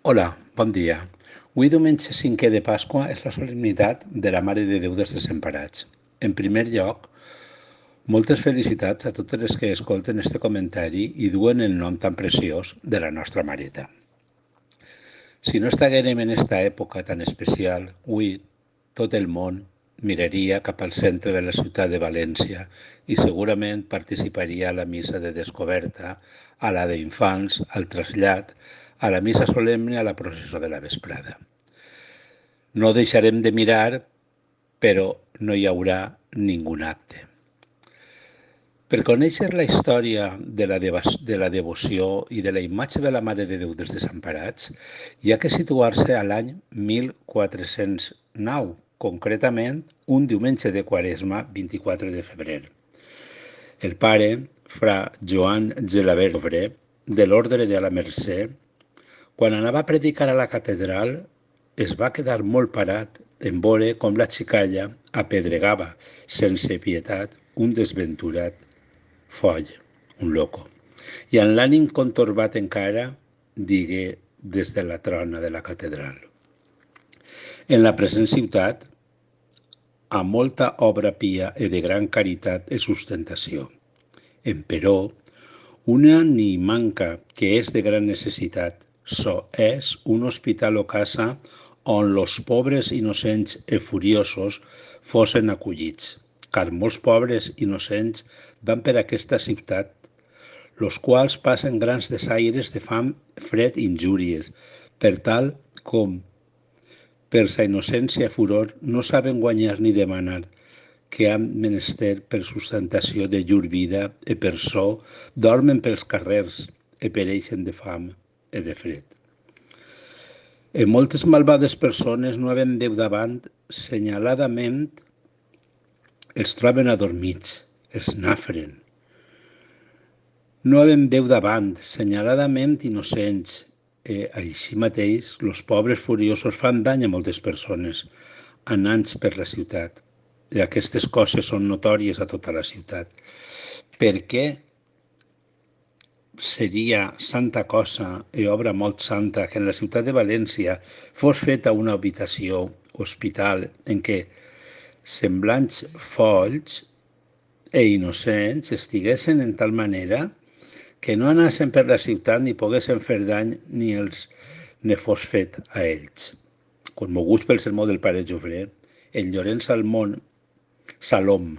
Hola, bon dia. Avui diumenge 5è de Pasqua és la solemnitat de la Mare de Déu dels Desemparats. En primer lloc, moltes felicitats a totes les que escolten este comentari i duen el nom tan preciós de la nostra Mareta. Si no estiguérem en esta època tan especial, avui tot el món miraria cap al centre de la ciutat de València i segurament participaria a la missa de descoberta, a la d'infants, al trasllat, a la missa solemne, a la processó de la vesprada. No deixarem de mirar, però no hi haurà ningú acte. Per conèixer la història de la devoció i de la imatge de la Mare de Déu dels Desemparats, hi ha que situar-se a l'any 1409, concretament un diumenge de Quaresma, 24 de febrer. El pare, fra Joan Gelabert, de l'Ordre de la Mercè, quan anava a predicar a la catedral, es va quedar molt parat en veure com la xicalla apedregava, sense pietat, un desventurat foll, un loco. I amb l'ànim contorbat encara, digué des de la trona de la catedral. En la present ciutat, amb molta obra pia i de gran caritat i sustentació. Emperò, una ni manca que és de gran necessitat, és un hospital o casa on los pobres innocents i furiosos fossin acollits, car molts pobres innocents van per aquesta ciutat, los quals passen grans desaires de fam, fred i injúries, per tal com, per sa innocència furor, no saben guanyar ni demanar que han menester per sustentació de llur vida i per so dormen pels carrers i pereixen de fam i de fred. En moltes malvades persones no havent Déu davant, senyaladament els troben adormits, els nafren. No havent Déu davant, senyaladament innocents, així mateix, els pobres furiosos fan dany a moltes persones, anant per la ciutat. I aquestes coses són notòries a tota la ciutat. Per què seria santa cosa i obra molt santa que en la ciutat de València fos feta una habitació, hospital, en què semblants folls i innocents estiguessin en tal manera que no anassen per la ciutat ni poguessin fer dany ni ne fos fet a ells. Commoguts pel sermó del pare Jofré, en Llorenç Salom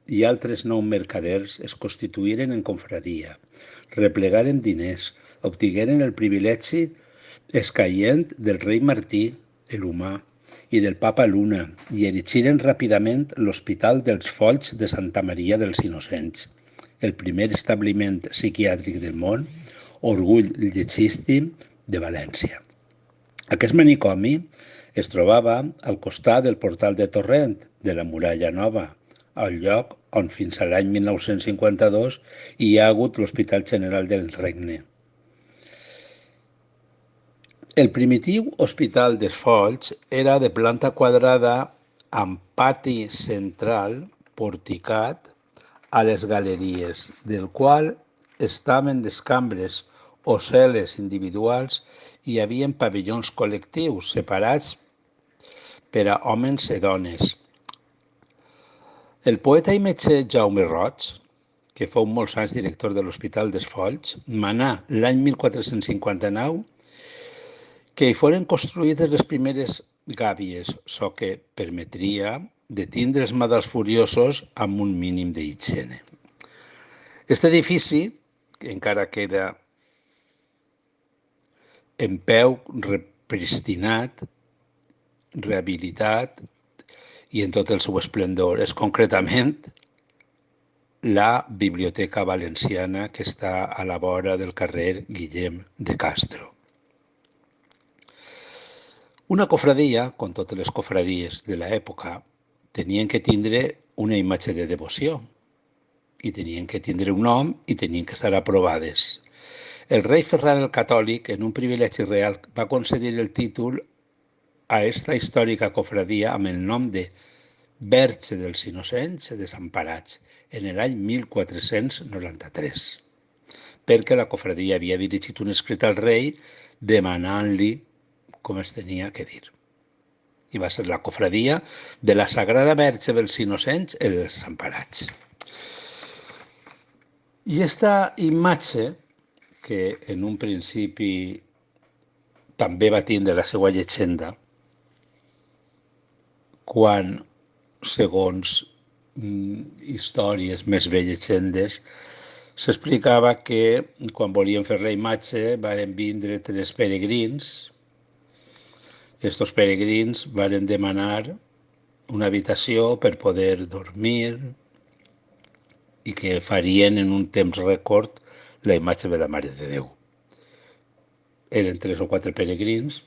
i altres 9 mercaders es constituïren en confraria, replegaren diners, obtingueren el privilegi escaient del rei Martí, l'humà, i del papa Luna, i erigiren ràpidament l'Hospital dels Folls de Santa Maria dels Innocents, el primer establiment psiquiàtric del món, orgull llegístim de València. Aquest manicomi es trobava al costat del portal de Torrent de la Muralla Nova, al lloc on fins a l'any 1952 hi ha hagut l'Hospital General del Regne. El primitiu Hospital dels Folls era de planta quadrada amb pati central porticat a les galeries, del qual estaven les cambres o cel·les individuals i hi havia pavellons col·lectius separats per a homes i dones. El poeta i metge Jaume Roig, que fou molts anys director de l'Hospital dels Folls, manà l'any 1459 que hi foren construïdes les primeres gàbies, çò que permetria detindre els malalts furiosos amb un mínim d'higiene. Aquest edifici, que encara queda en peu, repristinat, rehabilitat i en tot el seu esplendor, és concretament la Biblioteca Valenciana que està a la vora del carrer Guillem de Castro. Una cofradia, com totes les cofradies de l'època, tenien que tindre una imatge de devoció i tenien que tindre un nom i tenien que estar aprovades. El rei Ferran el Catòlic, en un privilegi real, va concedir el títol a esta històrica cofradia amb el nom de Verge dels Innocents i Desemparats en l'any 1493, perquè la cofradia havia dirigit un escrit al rei demanant-li com es tenia que dir. I va ser la cofradia de la Sagrada Verge dels Innocents i dels Desemparats. I esta imatge, que en un principi també va tindre la seva llegenda, quan, segons històries més bé llegendes, s'explicava que quan volien fer la imatge varen vindre 3 peregrins. Estos peregrins varen demanar una habitació per poder dormir i que farien en un temps rècord la imatge de la Mare de Déu. Eren 3 o 4 peregrins,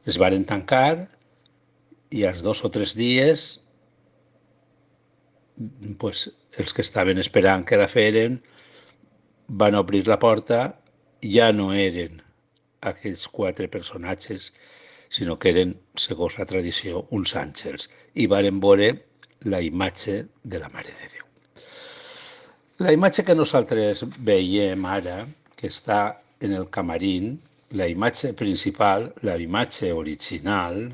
es varen tancar i als 2 o 3 dies pues, els que estaven esperant que la feren van obrir la porta, ja no eren aquells 4 personatges, sinó que eren, segons la tradició, uns àngels, i varen veure la imatge de la Mare de Déu. La imatge que nosaltres veiem ara, que està en el camarín, la imatge principal, la imatge original,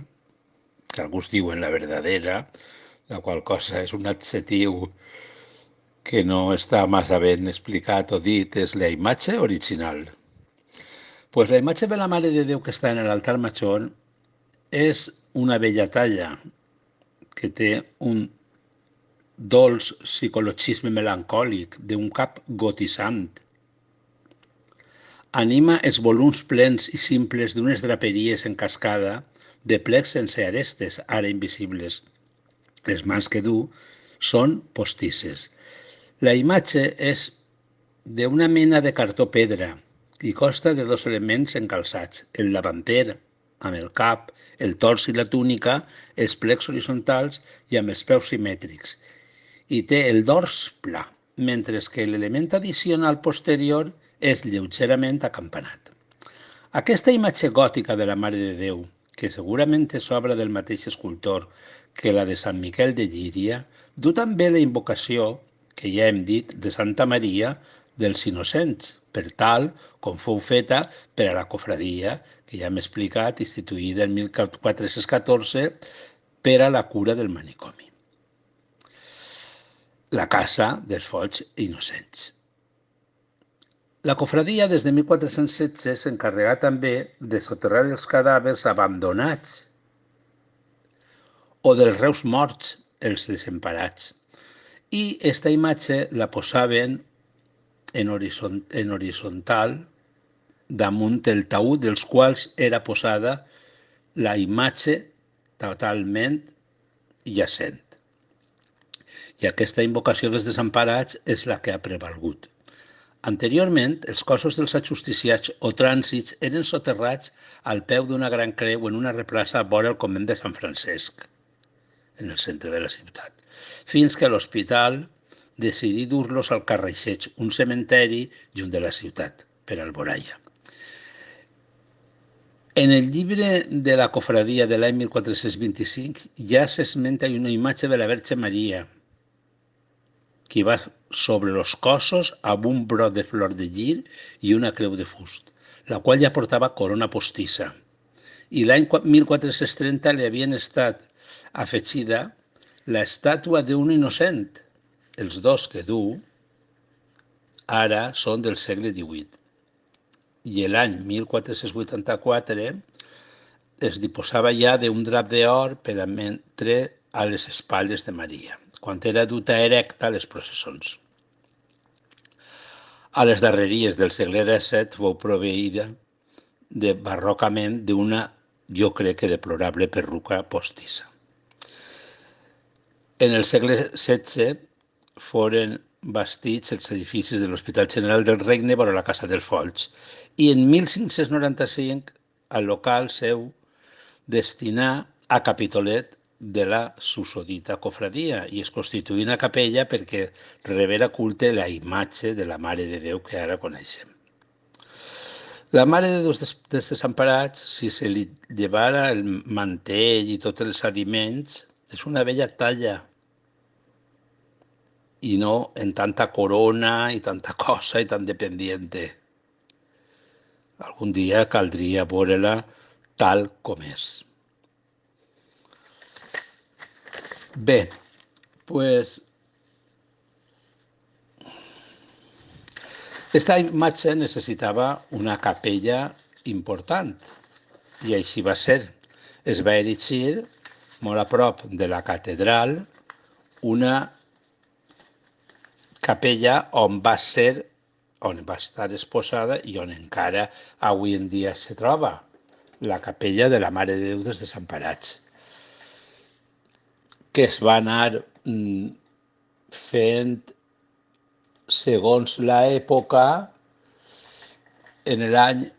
que alguns diuen la verdadera, la qual cosa és un adjectiu que no està massa ben explicat o dit, és la imatge original. Pues la imatge de la Mare de Déu que està en l'altar major és una bella talla que té un dolç psicologisme melancòlic d'un cap gotissant. Anima els volums plens i simples d'unes draperies en cascada de plecs sense arestes, ara invisibles. Les mans que du són postisses. La imatge és d'una mena de cartó pedra i consta de 2 elements encalçats, el davanter, amb el cap, el tors i la túnica, els plecs horitzontals i amb els peus simètrics. I té el dors pla, mentre que l'element addicional posterior és lleugerament acampanat. Aquesta imatge gòtica de la Mare de Déu, que segurament és obra del mateix escultor que la de Sant Miquel de Llíria, du també la invocació, que ja hem dit, de Santa Maria dels Innocents, per tal com fou feta per a la cofradia, que ja hem explicat, instituïda en 1414 per a la cura del manicomi. La Casa dels Folls Innocents. La cofradia des de 1416 s'encarregà també de soterrar els cadàvers abandonats o dels reus morts, els desemparats. I aquesta imatge la posaven en horitzontal damunt el taüt dels quals era posada la imatge totalment jacent. I aquesta invocació dels desemparats és la que ha prevalgut. Anteriorment, els cossos dels ajusticiats o trànsits eren soterrats al peu d'una gran creu en una replaça vora el convent de Sant Francesc, en el centre de la ciutat, fins que l'hospital decidí dur-los al Carraixeig, un cementeri lluny de la ciutat, per Alboraia. En el llibre de la cofradia de l'any 1425 ja s'esmenta una imatge de la Verge Maria, que va sobre els cossos amb un brot de flor de llir i una creu de fust, la qual ja portava corona postissa. I l'any 1430 li havien estat afegida l'estàtua d'un innocent. Els 2 que du ara són del segle XVIII. I l'any 1484 es disposava ja d'un drap d'or per a mentre a les espatlles de Maria, quan era duta erecta a les processons. A les darreries del segle XVII fou proveïda barrocament d'una, jo crec que deplorable, perruca postissa. En el segle XVI foren bastits els edificis de l'Hospital General del Regne vora la Casa dels Folls i en 1595 el local seu destinà a Capitolet de la susodita cofradia i es constituí una capella perquè rebera culte la imatge de la Mare de Déu que ara coneixem. La Mare de Déu dels Desemparats, si se li llevara el mantell i tots els aliments, és una bella talla i no en tanta corona i tanta cosa i tan dependiente. Algun dia caldria veure-la tal com és. Bé, doncs aquesta imatge necessitava una capella important i així va ser. Es va erigir molt a prop de la catedral una capella on va estar exposada i on encara avui en dia se troba, la capella de la Mare de Déu dels Desemparats, que es va anar fent segons l'època. En l'any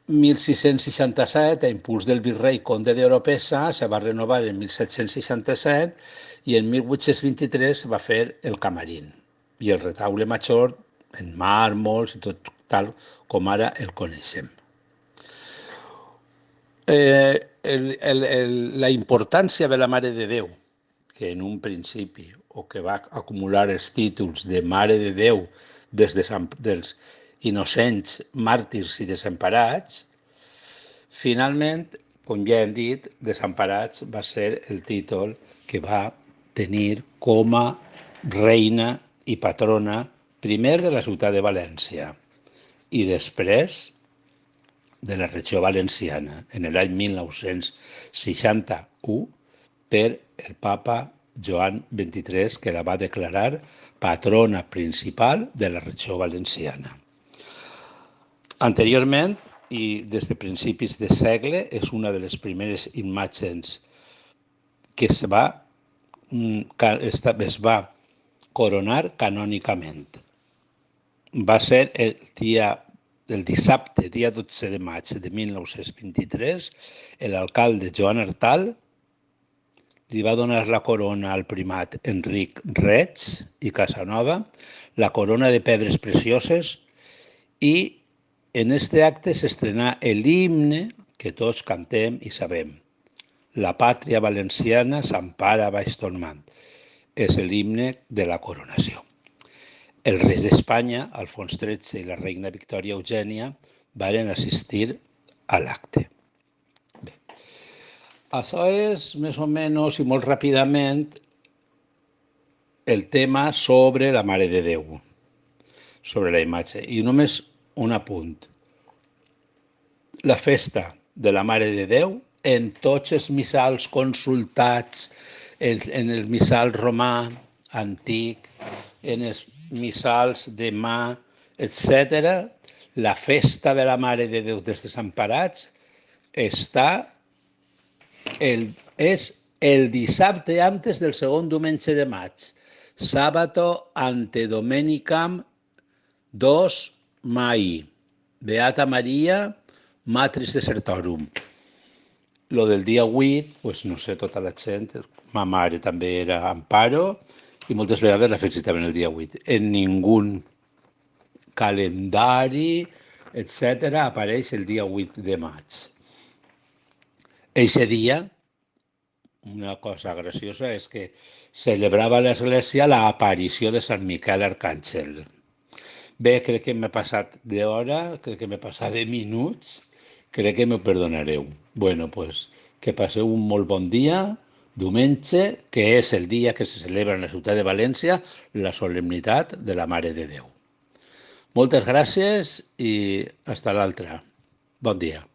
1667, a impuls del virrei Conde de Oropesa, se va renovar en 1767 i en 1823 va fer el camarín i el retaule major en màrmols i tot tal com ara el coneixem. La importància de la Mare de Déu, que en un principi, o que va acumular els títols de Mare de Déu dels innocents, màrtirs i desemparats, finalment, com ja hem dit, Desemparats va ser el títol que va tenir com a reina i patrona primer de la ciutat de València i després de la regió valenciana en l'any 1961 per el papa Joan XXIII, que la va declarar patrona principal de la regió valenciana. Anteriorment, i des de principis de segle, és una de les primeres imatges que es va coronar canònicament. Va ser el dissabte, dia 12 de maig de 1923, l'alcalde Joan Artal li va donar la corona al primat Enric Reig i Casanova, la corona de pedres precioses, i en este acte s'estrenà l'himne que tots cantem i sabem. La pàtria valenciana s'empara baix ton mant. És l'himne de la coronació. Els reis d'Espanya, Alfons XIII i la reina Victòria Eugènia, varen assistir a l'acte. Bé, això és més o menys i molt ràpidament el tema sobre la Mare de Déu, sobre la imatge. I només un apunt. La festa de la Mare de Déu, en tots els missals consultats, en el missal romà antic, en els missals de mà, etc., la festa de la Mare de Déu dels Desemparats és el dissabte antes del segon diumenge de maig, Sabato ante Domenicam 2 Mai, Beata Maria, Matris Desertorum. Lo del dia 8, pues no sé, tota la gent, ma mare també era Amparo, i moltes vegades la felicitaven el dia 8. En ningú calendari, etc., apareix el dia 8 de maig. Eixe dia, una cosa graciosa és que celebrava a l'església l'aparició de Sant Miquel Arcàngel. Bé, crec que m'he passat d'hora, crec que m'he passat de minuts, crec que m'ho perdonareu. Bueno, pues, que passeu un molt bon dia, diumenge, que és el dia que se celebra en la ciutat de València la solemnitat de la Mare de Déu. Moltes gràcies i fins l'altra. Bon dia.